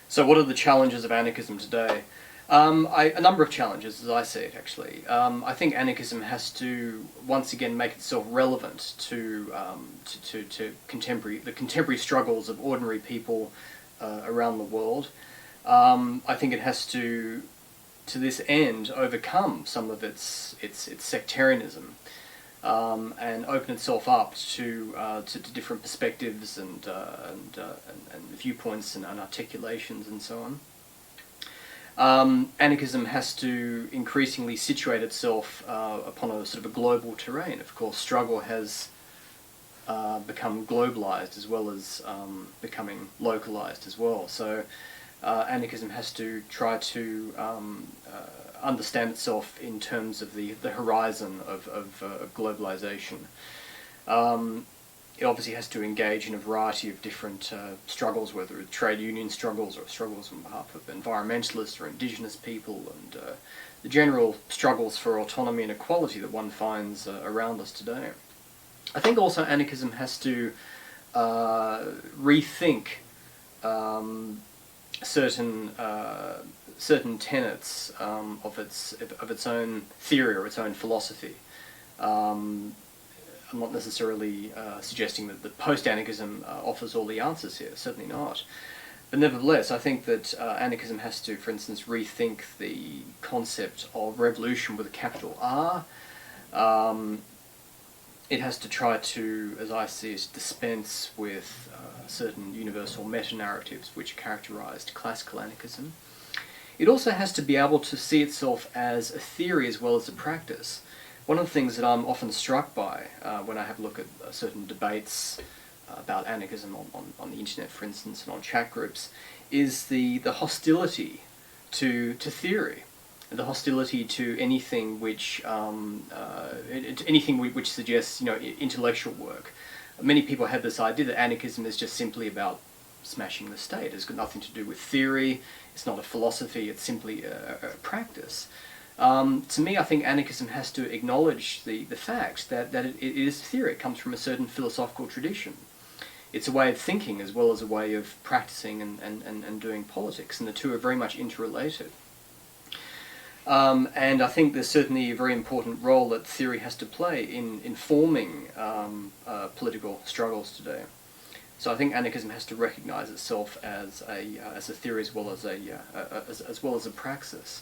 So what are the challenges of anarchism today? A number of challenges, as I see it, actually. I think anarchism has to once again make itself relevant to the contemporary struggles of ordinary people around the world. I think it has to this end, overcome some of its sectarianism and open itself up to different perspectives and viewpoints and articulations and so on. Anarchism has to increasingly situate itself upon a sort of a global terrain. Of course, struggle has become globalized as well as becoming localized as well. So anarchism has to try to understand itself in terms of the horizon of globalization. It obviously has to engage in a variety of different struggles, whether it's trade union struggles or struggles on behalf of environmentalists or indigenous people, and the general struggles for autonomy and equality that one finds around us today. I think also anarchism has to rethink certain tenets of its own theory or its own philosophy. I'm not necessarily suggesting that post-anarchism offers all the answers here, certainly not. But nevertheless, I think that anarchism has to, for instance, rethink the concept of revolution with a capital R. It has to try to, as I see it, dispense with certain universal meta-narratives which characterized classical anarchism. It also has to be able to see itself as a theory as well as a practice. One of the things that I'm often struck by when I have a look at certain debates about anarchism on the internet, for instance, and on chat groups, is the hostility to theory, the hostility to anything which which suggests, intellectual work. Many people have this idea that anarchism is just simply about smashing the state. It's got nothing to do with theory. It's not a philosophy. It's simply a practice. To me, I think anarchism has to acknowledge the fact that it is theory. It comes from a certain philosophical tradition. It's a way of thinking as well as a way of practicing and doing politics, and the two are very much interrelated. And I think there's certainly a very important role that theory has to play in informing political struggles today. So I think anarchism has to recognise itself as a theory as well as a praxis.